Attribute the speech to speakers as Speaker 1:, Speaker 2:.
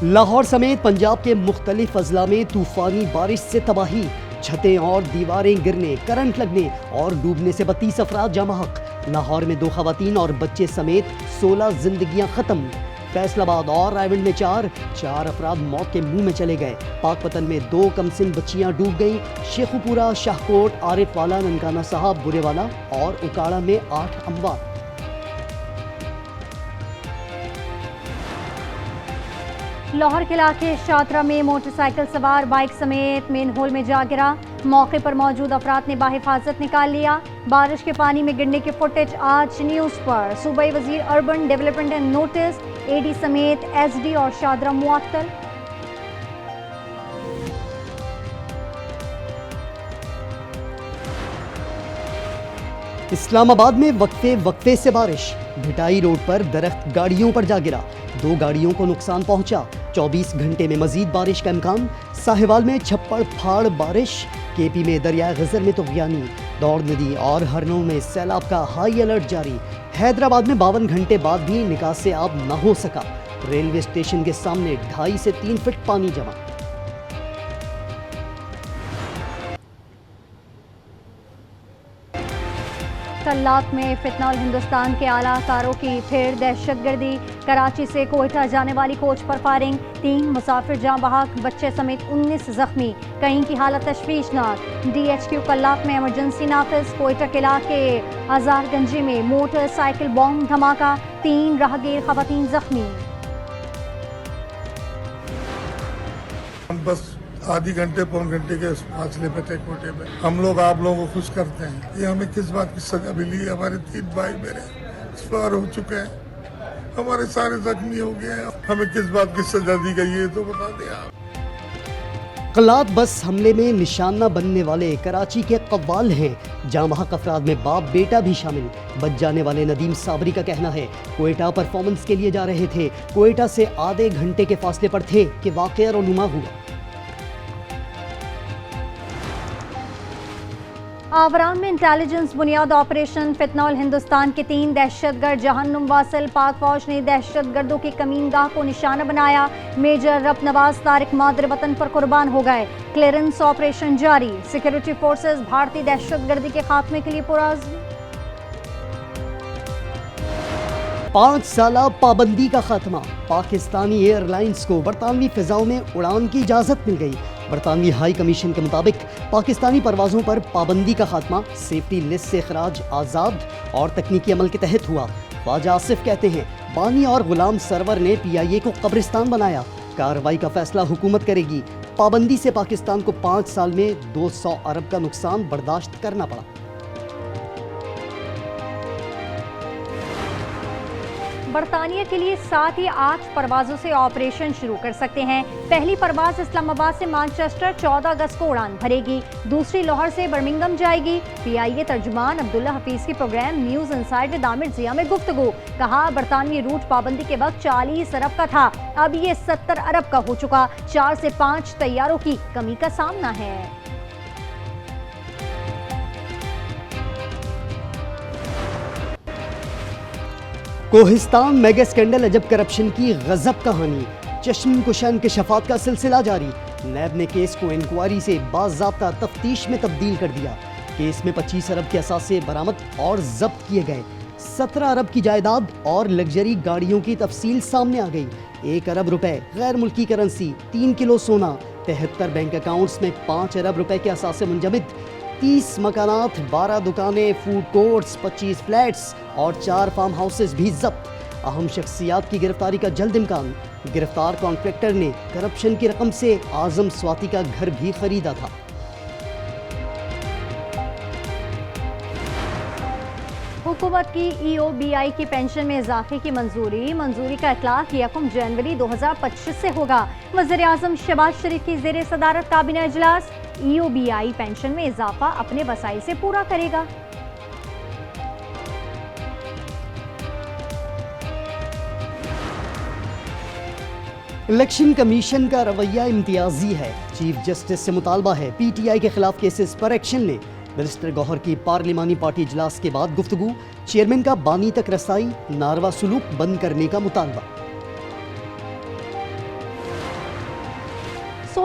Speaker 1: لاہور سمیت پنجاب کے مختلف اضلاع میں طوفانی بارش سے تباہی، چھتیں اور دیواریں گرنے، کرنٹ لگنے اور ڈوبنے سے 32 افراد جاں بحق۔ لاہور میں 2 خواتین اور بچے سمیت 16 زندگیاں ختم۔ فیصل آباد اور رائے میں 4 افراد موت کے منہ میں چلے گئے۔ پاک پتن میں 2 کمسن بچیاں ڈوب گئیں۔ شیخوپورہ، شاہکوٹ، عارف والا، ننکانہ صاحب، برے والا اور اکاڑا میں 8 اموات۔
Speaker 2: لاہور کے علاقے شاطرہ میں موٹر سائیکل سوار بائک سمیت مین ہول میں جا گرا۔ موقع پر موجود افراد نے بحفاظت نکال لیا۔ بارش کے پانی میں گرنے کی فوٹیج آج نیوز پر۔ صوبائی وزیر urban development and notice, A D سمیت ایس ڈی اور شاہدرہ معطل۔
Speaker 1: اسلام آباد میں وقفے سے بارش، بھٹائی روڈ پر درخت گاڑیوں پر جا گرا، 2 گاڑیوں کو نقصان پہنچا۔ 24 گھنٹے میں مزید بارش کا امکان۔ ساہیوال میں چھپڑ پھاڑ بارش، کے پی میں دریائے غزر میں طغیانی، دوڑ ندی اور ہرنوں میں سیلاب کا ہائی الرٹ جاری۔ حیدرآباد میں 52 گھنٹے بعد بھی نکاس آب نہ ہو سکا، ریلوے اسٹیشن کے سامنے 2.5 سے 3 فٹ پانی جمع۔
Speaker 2: کلات میں فتنہ ہندوستان کے اعلیٰ کاروں کی پھر دہشت گردی، کراچی سے کوئٹہ جانے والی کوچ پر فائرنگ، 3 مسافر جاں بحق، بچے سمیت 19 زخمی، کئی کی حالت تشویشناک۔ ڈی ایچ کیو کلات میں ایمرجنسی نافذ۔ کوئٹہ کے علاقے ہزار گنجی میں موٹر سائیکل بم دھماکہ، 3 راہگیر خواتین زخمی۔
Speaker 3: بس آدھی گھنٹے پون گھنٹے کے فاصلے پہ تھے کوٹے میں۔ ہم لوگ آپ لوگوں کو خوش کرتے ہیں، یہ ہمیں کس بات کی سزا ملی؟ ہمارے 3 بھائی میرے سوار ہو چکے ہیں، ہمارے سارے زخمی ہو گئے ہیں، ہمیں کس بات کی سزا دی گئی ہے تو بتا دیں آپ۔
Speaker 1: کلات بس حملے میں نشان نہ بننے والے کراچی کے قوال ہیں، جاں بحق افراد میں باپ بیٹا بھی شامل۔ بچ جانے والے ندیم صابری کا کہنا ہے کوئٹہ پرفارمنس کے لیے جا رہے تھے، کوئٹہ سے آدھے گھنٹے کے فاصلے پر تھے کہ واقعہ رونما ہوا۔
Speaker 2: آوران میں انٹیلیجنس بنیاد آپریشن فتنہ ہندوستان کے 3 دہشت گرد جہنم واصل، پاک فوج نے دہشت گردوں کی کمین گاہ کو نشانہ بنایا۔ میجر رب نواز طارق مادر وطن پر قربان ہو گئے۔ کلیئرنس آپریشن جاری، سیکورٹی فورسز بھارتی دہشت گردی کے خاتمے کے لیے پرعزم۔
Speaker 1: 5 سالہ پابندی کا خاتمہ، پاکستانی ایئر لائنز کو برطانوی فضاؤں میں اڑان کی اجازت مل گئی۔ برطانوی ہائی کمیشن کے مطابق پاکستانی پروازوں پر پابندی کا خاتمہ سیفٹی لسٹ سے اخراج آزاد اور تکنیکی عمل کے تحت ہوا۔ خواجہ آصف کہتے ہیں بانی اور غلام سرور نے پی آئی اے کو قبرستان بنایا، کارروائی کا فیصلہ حکومت کرے گی۔ پابندی سے پاکستان کو 5 سال میں 200 ارب کا نقصان برداشت کرنا پڑا۔
Speaker 2: برطانیہ کے لیے 7 یا 8 پروازوں سے آپریشن شروع کر سکتے ہیں۔ پہلی پرواز اسلام آباد سے مانچسٹر 14 اگست کو اڑان بھرے گی، دوسری لاہور سے برمنگھم جائے گی۔ پی آئی اے ترجمان عبداللہ حفیظ کی پروگرام نیوز انسائٹ ود عامر ضیاء میں گفتگو، کہا برطانوی روٹ پابندی کے وقت 40 ارب کا تھا، اب یہ 70 ارب کا ہو چکا، 4 سے 5 طیاروں کی کمی کا سامنا ہے۔
Speaker 1: کوہستان میگا اسکینڈل عجب کرپشن کی غضب کہانی، چشم کش انکشافات کا سلسلہ جاری۔ نیب نے کیس کو انکوائری سے باضابطہ تفتیش میں تبدیل کر دیا۔ کیس میں 25 ارب کے اثاثے برآمد اور ضبط کیے گئے، 17 ارب کی جائیداد اور لگژری گاڑیوں کی تفصیل سامنے آ گئی۔ 1 ارب روپے غیر ملکی کرنسی، 3 کلو سونا، 73 بینک اکاؤنٹس میں 5 ارب روپے کے اثاثے منجمد، 30 مکانات، 12 دکانیں، فوڈ کورٹس، 25 فلیٹس اور 4 فارم ہاؤسز بھی ضبط۔ اہم شخصیات کی گرفتاری کا جلد امکان۔ گرفتار کانٹریکٹر نے کرپشن کی رقم سے اعظم سواتی کا گھر بھی خریدا تھا۔
Speaker 2: حکومت کی ای او بی آئی کی پینشن میں اضافے کی منظوری کا اطلاق 1 جنوری 2025 سے ہوگا۔ وزیر اعظم شہباز شریف کی زیر صدارت کابینہ اجلاس، ای او بی آئی پینشن میں اضافہ اپنے وسائل سے پورا کرے گا۔
Speaker 1: الیکشن کمیشن کا رویہ امتیازی ہے، چیف جسٹس سے مطالبہ ہے پی ٹی آئی کے خلاف کیسز پر ایکشن لیں۔ منسٹر گوہر کی پارلیمانی پارٹی اجلاس کے بعد گفتگو، چیئرمین کا بانی تک رسائی، ناروا سلوک بند کرنے کا مطالبہ۔